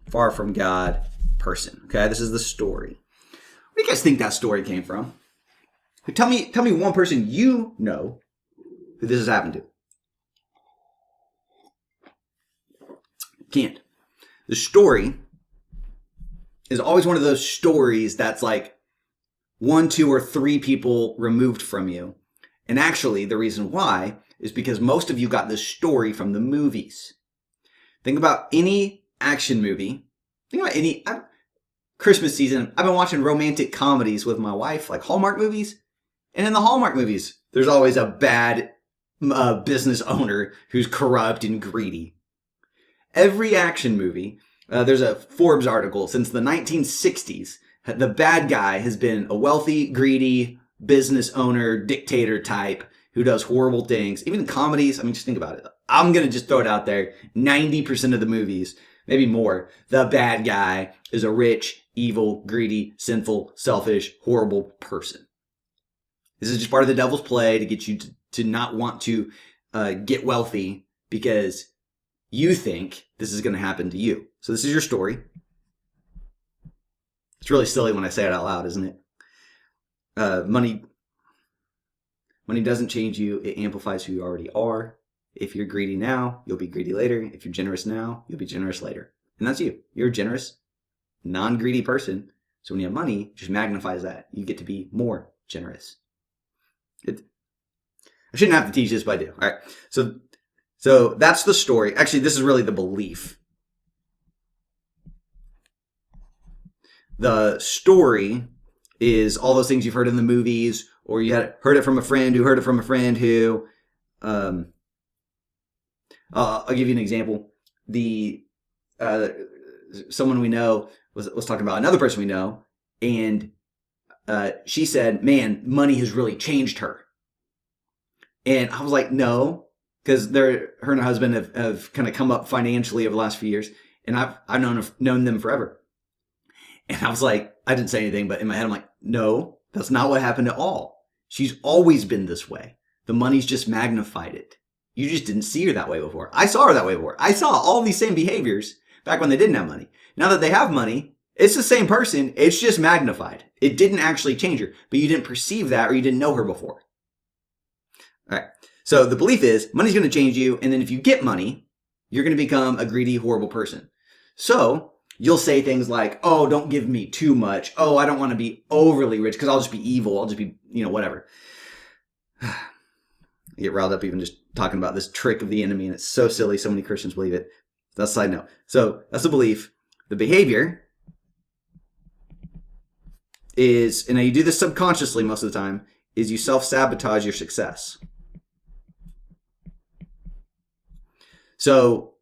far from God person. Okay, this is the story. Where do you guys think that story came from? Tell me one person you know who this has happened to. Can't. The story is always one of those stories that's like 1, 2, or 3 people removed from you. And actually, the reason why is because most of you got this story from the movies. Think about any action movie. Think about any Christmas season. I've been watching romantic comedies with my wife, like Hallmark movies. And in the Hallmark movies, there's always a bad business owner who's corrupt and greedy. Every action movie, there's a Forbes article, since the 1960s, the bad guy has been a wealthy, greedy business owner, dictator type who does horrible things. Even in comedies, I mean, just think about it. I'm going to just throw it out there. 90% of the movies, maybe more, the bad guy is a rich, evil, greedy, sinful, selfish, horrible person. This is just part of the devil's play to get you to not want to get wealthy because you think this is going to happen to you. So this is your story. It's really silly when I say it out loud, isn't it? Money doesn't change you. It amplifies who you already are. If you're greedy now, you'll be greedy later. If you're generous now, you'll be generous later. And that's you. You're a generous, non-greedy person. So when you have money, it just magnifies that. You get to be more generous. I shouldn't have to teach this, but I do. All right. So that's the story. Actually, this is really the belief. The story is all those things you've heard in the movies, or you had heard it from a friend who heard it from a friend who. I'll give you an example. Someone we know was talking about another person we know, and she said, "Man, money has really changed her." And I was like, "No." Because her and her husband have kind of come up financially over the last few years, and I've known them forever. And I was like, I didn't say anything, but in my head I'm like, no, that's not what happened at all. She's always been this way. The money's just magnified it. You just didn't see her that way before. I saw her that way before. I saw all these same behaviors back when they didn't have money. Now that they have money, it's the same person. It's just magnified. It didn't actually change her, but you didn't perceive that or you didn't know her before. All right. So the belief is money's going to change you. And then if you get money, you're going to become a greedy, horrible person. So you'll say things like, oh, don't give me too much. Oh, I don't want to be overly rich because I'll just be evil. I'll just be, whatever. I get riled up even just talking about this trick of the enemy. And it's so silly. So many Christians believe it. That's a side note. So that's the belief. The behavior is, and you do this subconsciously most of the time, is you self-sabotage your success. So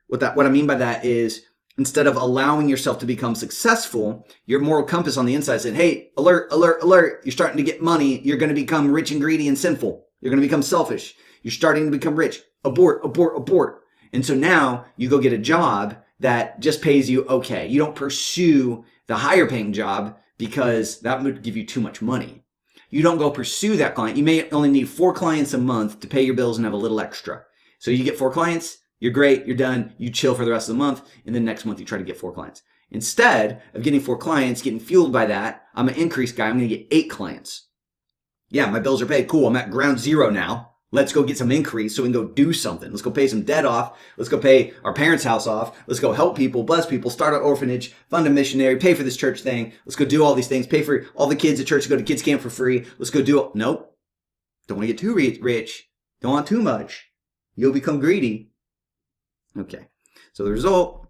what I mean by that is instead of allowing yourself to become successful, your moral compass on the inside said, hey, alert, alert, alert. You're starting to get money. You're going to become rich and greedy and sinful. You're going to become selfish. You're starting to become rich. Abort, abort, abort. And so now you go get a job that just pays you okay. You don't pursue the higher paying job because that would give you too much money. You don't go pursue that client. You may only need 4 clients a month to pay your bills and have a little extra. So you get 4 clients, you're great, you're done, you chill for the rest of the month, and then next month you try to get 4 clients. Instead of getting 4 clients, getting fueled by that, I'm an increase guy, I'm going to get 8 clients. Yeah, my bills are paid, cool, I'm at ground zero now. Let's go get some increase so we can go do something. Let's go pay some debt off. Let's go pay our parents' house off. Let's go help people, bless people, start an orphanage, fund a missionary, pay for this church thing. Let's go do all these things. Pay for all the kids at church to go to kids camp for free. Let's go do it. Nope. Don't want to get too rich. Don't want too much. You'll become greedy. Okay. So the result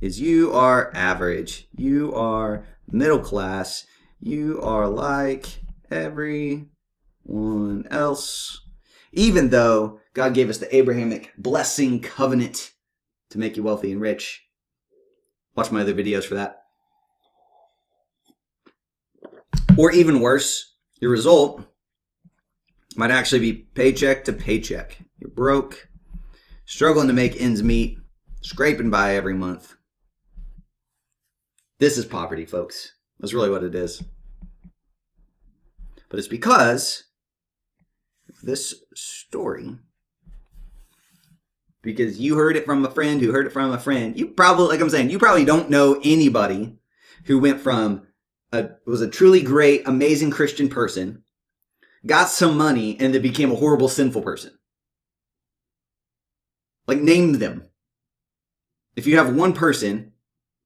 is you are average. You are middle class. You are like everyone else. Even though God gave us the Abrahamic blessing covenant to make you wealthy and rich, Watch my other videos for that. Or even worse, your result might actually be paycheck to paycheck. You're broke, struggling to make ends meet, scraping by every month. This is poverty, folks. That's really what it is. But it's because of this story. Because you heard it from a friend who heard it from a friend. You probably, like I'm saying, you probably don't know anybody who went from was a truly great, amazing Christian person, got some money, and then became a horrible, sinful person. Like, name them. If you have one person,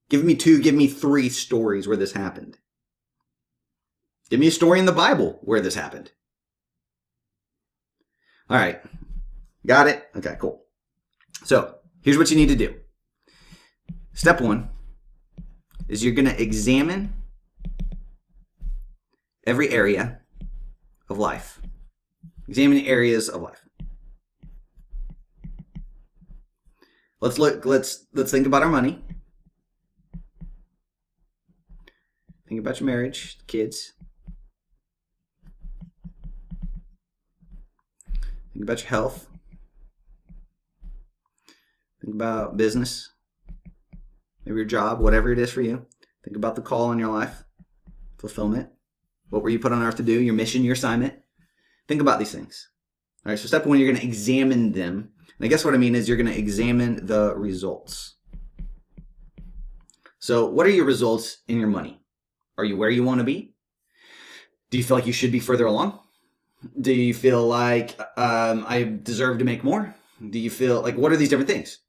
give me 2, give me 3 stories where this happened. Give me a story in the Bible where this happened. All right. Got it? Okay, cool. So, here's what you need to do. Step 1 is you're going to examine every area of life. Examine areas of life. Let's think about our money. Think about your marriage, kids. Think about your health. Think about business. Maybe your job, whatever it is for you. Think about the call in your life. Fulfillment. What were you put on earth to do? Your mission, your assignment. Think about these things. All right, so step 1, you're going to examine them. And I guess what I mean is you're going to examine the results. So what are your results in your money? Are you where you want to be? Do you feel like you should be further along? Do you feel like I deserve to make more? Do you feel like, what are these different things?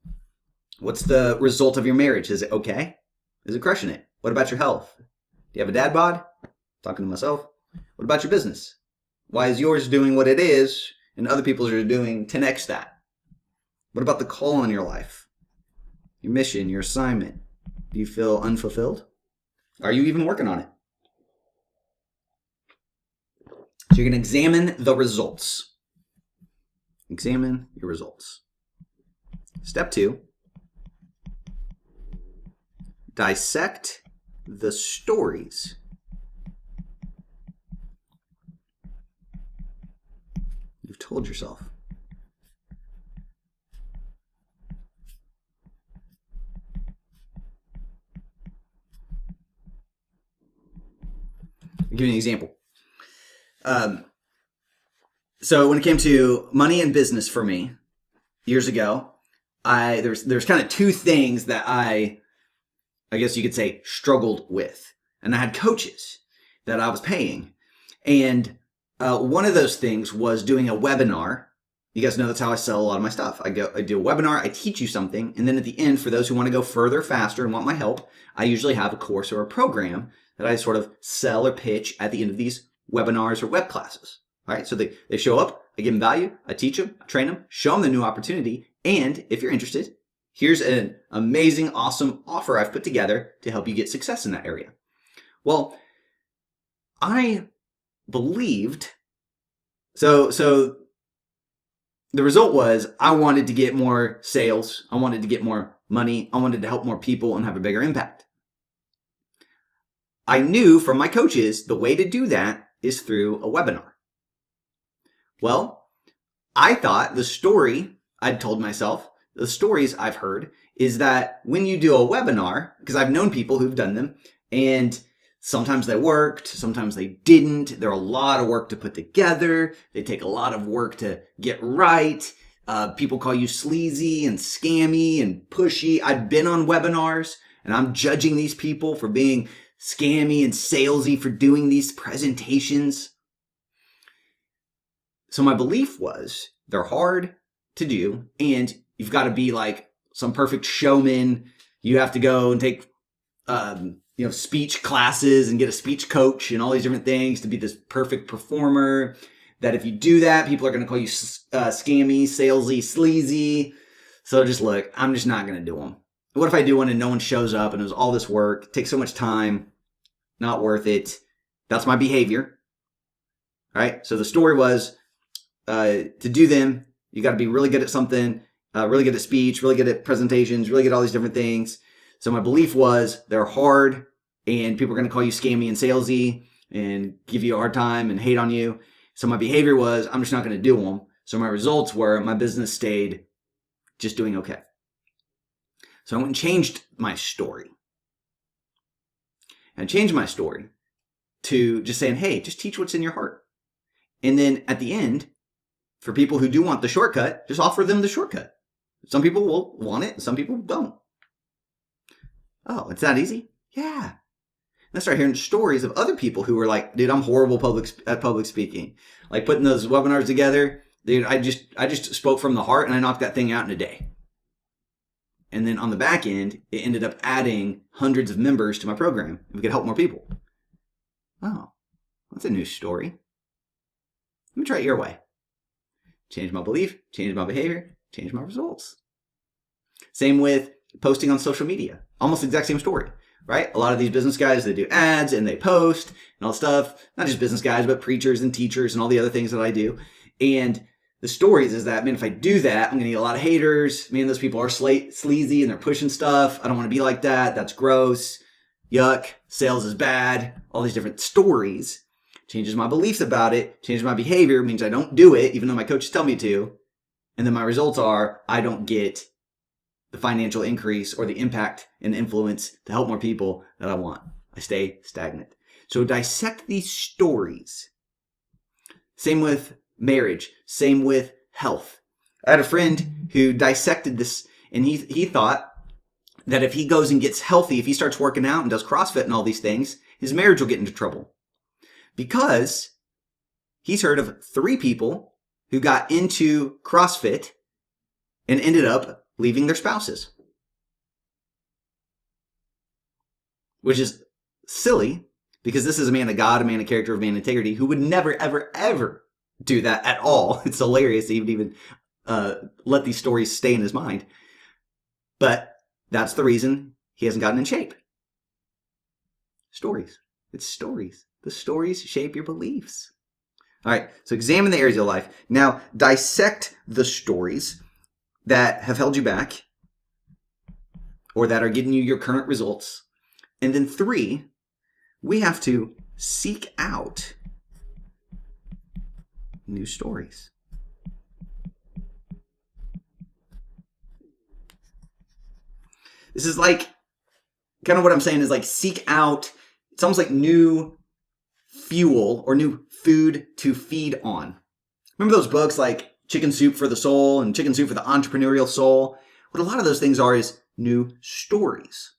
What's the result of your marriage? Is it okay? Is it crushing it? What about your health? Do you have a dad bod? Talking to myself. What about your business? Why is yours doing what it is and other people's are doing 10x that? What about the call in your life? Your mission, your assignment? Do you feel unfulfilled? Are you even working on it? So you're going to examine the results. Examine your results. Step 2, dissect the stories. You've told yourself. I'll give you an example. So when it came to money and business for me years ago, there's kind of 2 things that I guess you could say struggled with. And I had coaches that I was paying. And one of those things was doing a webinar. You guys know that's how I sell a lot of my stuff. I do a webinar, I teach you something, and then at the end, for those who want to go further, faster, and want my help, I usually have a course or a program that I sort of sell or pitch at the end of these webinars or web classes. All right, so they show up, I give them value, I teach them, I train them, show them the new opportunity, and if you're interested, here's an amazing, awesome offer I've put together to help you get success in that area. Well, I believed, so the result was I wanted to get more sales, I wanted to get more money, I wanted to help more people and have a bigger impact. I knew from my coaches the way to do that is through a webinar. Well, I thought the story I'd told myself, the stories I've heard, is that when you do a webinar, because I've known people who've done them, and sometimes they worked, sometimes they didn't. They're a lot of work to put together. They take a lot of work to get right. People call you sleazy and scammy and pushy. I've been on webinars, and I'm judging these people for being scammy and salesy for doing these presentations. So my belief was they're hard to do, and you've got to be like some perfect showman. You have to go and take, speech classes and get a speech coach and all these different things to be this perfect performer. That if you do that, people are going to call you scammy, salesy, sleazy. So just look, I'm just not going to do them. What if I do one and no one shows up and it was all this work, takes so much time, not worth it. That's my behavior. All right. So the story was, to do them, you got to be really good at something, really good at speech, really good at presentations, really good at all these different things. So my belief was they're hard and people are going to call you scammy and salesy and give you a hard time and hate on you. So my behavior was I'm just not going to do them. So my results were my business stayed just doing okay. So I went and changed my story. And I changed my story to just saying, hey, just teach what's in your heart. And then at the end, for people who do want the shortcut, just offer them the shortcut. Some people will want it, and some people don't. Oh, it's that easy? Yeah. And I started hearing stories of other people who were like, dude, I'm horrible at public speaking. Like putting those webinars together, dude, I just spoke from the heart and I knocked that thing out in a day. And then on the back end, it ended up adding hundreds of members to my program. And we could help more people. Oh, that's a new story. Let me try it your way. Change my belief, change my behavior, change my results. Same with posting on social media. Almost the exact same story, right? A lot of these business guys, they do ads and they post and all stuff. Not just business guys, but preachers and teachers and all the other things that I do. And the stories is that, man, if I do that, I'm going to get a lot of haters. Man, those people are sleazy and they're pushing stuff. I don't want to be like that. That's gross. Yuck. Sales is bad. All these different stories. Changes my beliefs about it. Changes my behavior. Means I don't do it, even though my coaches tell me to. And then my results are I don't get the financial increase or the impact and influence to help more people that I want. I stay stagnant. So dissect these stories. Same with marriage. Same with health. I had a friend who dissected this, and he thought that if he goes and gets healthy, if he starts working out and does CrossFit and all these things, his marriage will get into trouble. Because he's heard of 3 people who got into CrossFit and ended up leaving their spouses. Which is silly, because this is a man of God, a man of character, a man of integrity, who would never, ever, ever do that at all. It's hilarious to even let these stories stay in his mind. But that's the reason he hasn't gotten in shape. Stories. It's stories. The stories shape your beliefs. All right, so examine the areas of your life. Now, dissect the stories that have held you back or that are giving you your current results. And then 3, we have to seek out new stories. This is like, kind of what I'm saying is like seek out, it's almost like new fuel or new food to feed on. Remember those books like Chicken Soup for the Soul and Chicken Soup for the Entrepreneurial Soul? What a lot of those things are is new stories.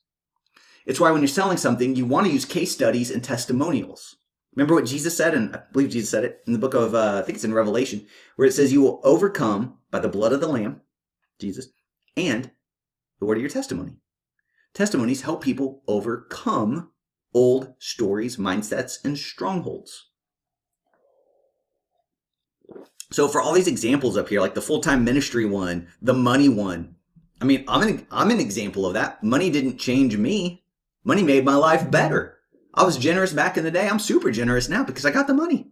It's why when you're selling something, you want to use case studies and testimonials. Remember what Jesus said, and I believe Jesus said it in the book of, I think it's in Revelation, where it says you will overcome by the blood of the Lamb, Jesus, and the word of your testimony. Testimonies help people overcome old stories, mindsets, and strongholds. So for all these examples up here, like the full-time ministry one, the money one, I mean, I'm an example of that. Money didn't change me. Money made my life better. I was generous back in the day. I'm super generous now because I got the money.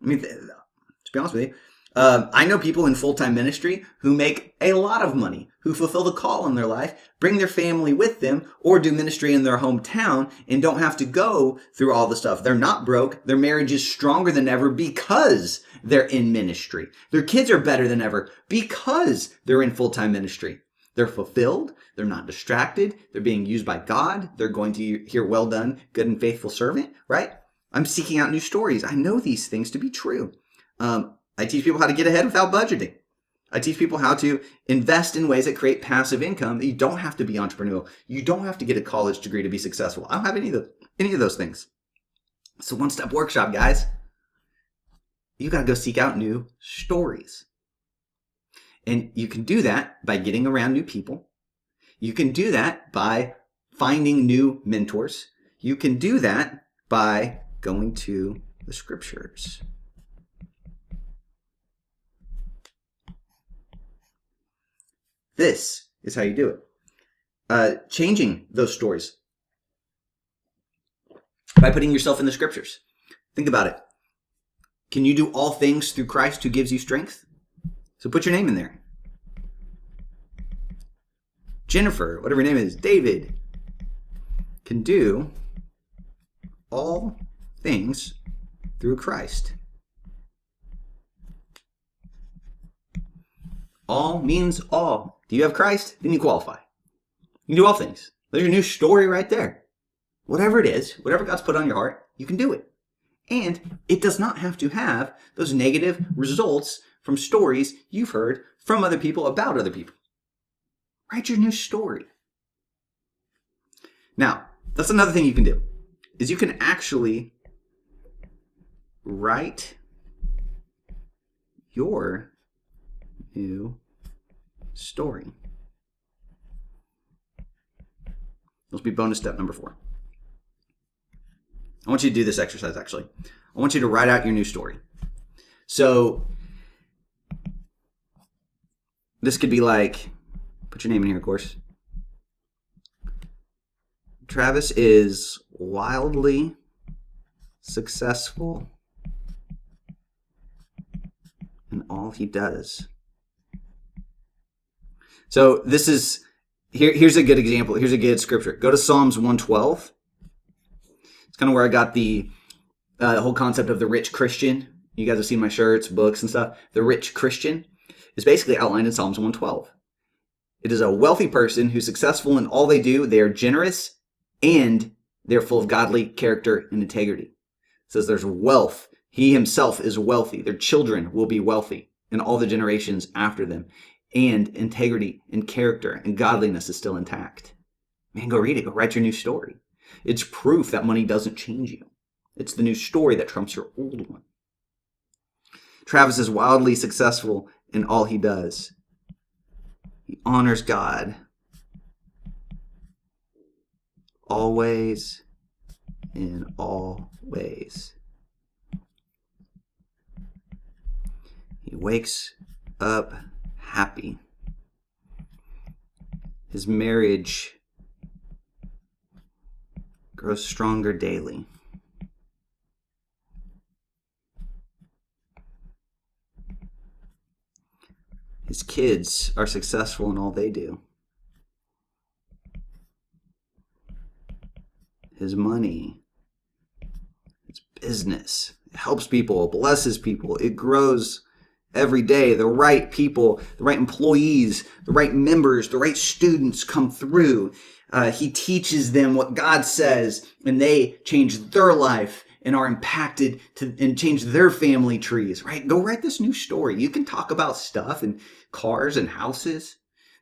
I mean, to be honest with you, I know people in full-time ministry who make a lot of money, who fulfill the call in their life, bring their family with them, or do ministry in their hometown and don't have to go through all the stuff. They're not broke. Their marriage is stronger than ever because they're in ministry. Their kids are better than ever because they're in full-time ministry. They're fulfilled. They're not distracted. They're being used by God. They're going to hear, well done, good and faithful servant, right? I'm seeking out new stories. I know these things to be true. I teach people how to get ahead without budgeting. I teach people how to invest in ways that create passive income. You don't have to be entrepreneurial. You don't have to get a college degree to be successful. I don't have any of those things. It's a one-step workshop, guys. You got to go seek out new stories. And you can do that by getting around new people. You can do that by finding new mentors. You can do that by going to the scriptures. This is how you do it. Changing those stories by putting yourself in the scriptures. Think about it. Can you do all things through Christ who gives you strength? So put your name in there. Jennifer, whatever your name is, David, can do all things through Christ. All means all. Do you have Christ? Then you qualify. You can do all things. There's your new story right there. Whatever it is, whatever God's put on your heart, you can do it. And it does not have to have those negative results from stories you've heard from other people about other people. Write your new story. Now, that's another thing you can do, is you can actually write your new story. This will be bonus step number 4. I want you to do this exercise, actually. I want you to write out your new story. So this could be like, put your name in here, of course. Travis is wildly successful in all he does. So this is, here's a good example. Here's a good scripture. Go to Psalms 112. It's kind of where I got the whole concept of the rich Christian. You guys have seen my shirts, books, and stuff. The rich Christian is basically outlined in Psalms 112. It is a wealthy person who's successful in all they do. They are generous and they're full of godly character and integrity. It says there's wealth. He himself is wealthy. Their children will be wealthy and all the generations after them. And integrity and character and godliness is still intact. Man, go read it. Go write your new story. It's proof that money doesn't change you. It's the new story that trumps your old one. Travis is wildly successful in all he does. He honors God always, in all ways. He wakes up happy. His marriage grows stronger daily. His kids are successful in all they do. His money, his business, it helps people, blesses people, it grows every day. The right people, the right employees, the right members, the right students come through. He teaches them what God says, and they change their life and are impacted and change their family trees, right? Go write this new story. You can talk about stuff and cars and houses.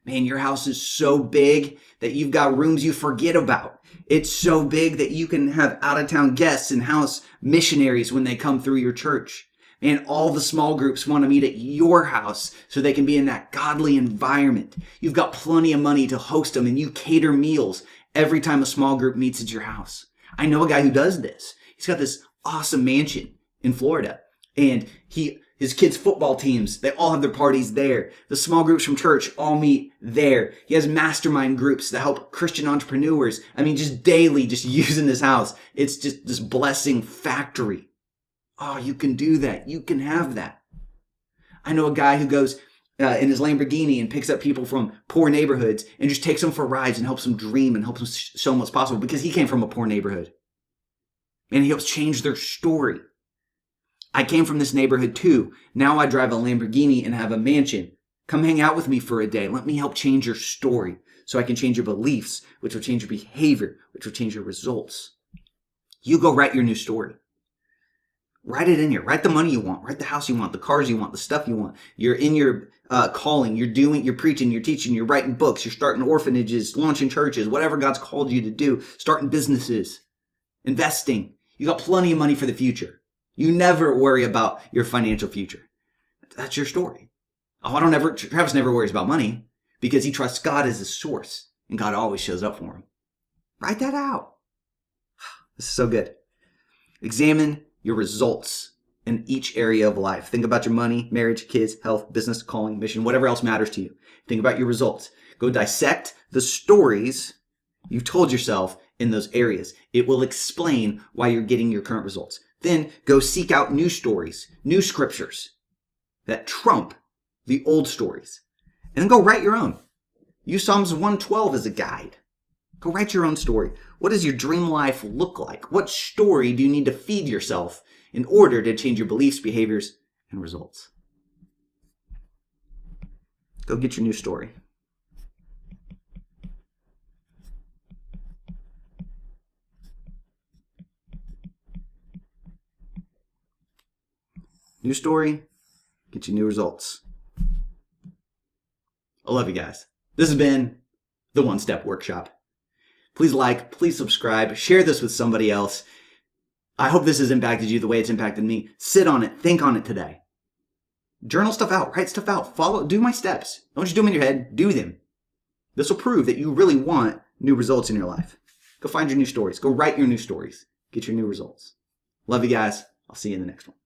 Man, your house is so big that you've got rooms you forget about. It's so big that you can have out-of-town guests and house missionaries when they come through your church. And all the small groups want to meet at your house so they can be in that godly environment. You've got plenty of money to host them, and you cater meals every time a small group meets at your house. I know a guy who does this. He's got this awesome mansion in Florida, and his kids' football teams, they all have their parties there. The small groups from church all meet there. He has mastermind groups that help Christian entrepreneurs. I mean, just daily, just using his house. It's just this blessing factory. Oh, you can do that. You can have that. I know a guy who goes in his Lamborghini and picks up people from poor neighborhoods and just takes them for rides and helps them dream and helps them show them what's possible because he came from a poor neighborhood. And he helps change their story. I came from this neighborhood too. Now I drive a Lamborghini and have a mansion. Come hang out with me for a day. Let me help change your story so I can change your beliefs, which will change your behavior, which will change your results. You go write your new story. Write it in here. Write the money you want. Write the house you want, the cars you want, the stuff you want. You're in your calling. You're preaching, you're teaching, you're writing books, you're starting orphanages, launching churches, whatever God's called you to do, starting businesses, investing. You got plenty of money for the future. You never worry about your financial future. That's your story. Travis never worries about money because he trusts God as his source and God always shows up for him. Write that out. This is so good. Examine your results in each area of life. Think about your money, marriage, kids, health, business, calling, mission, whatever else matters to you. Think about your results. Go dissect the stories you've told yourself in those areas. It will explain why you're getting your current results. Then go seek out new stories, new scriptures that trump the old stories. And then go write your own. Use Psalms 112 as a guide. Go write your own story. What does your dream life look like? What story do you need to feed yourself in order to change your beliefs, behaviors, and results? Go get your new story. New story, get you new results. I love you guys. This has been the One Step Workshop. Please like, please subscribe, share this with somebody else. I hope this has impacted you the way it's impacted me. Sit on it, think on it today. Journal stuff out, write stuff out, do my steps. Don't just do them in your head, do them. This will prove that you really want new results in your life. Go find your new stories. Go write your new stories. Get your new results. Love you guys. I'll see you in the next one.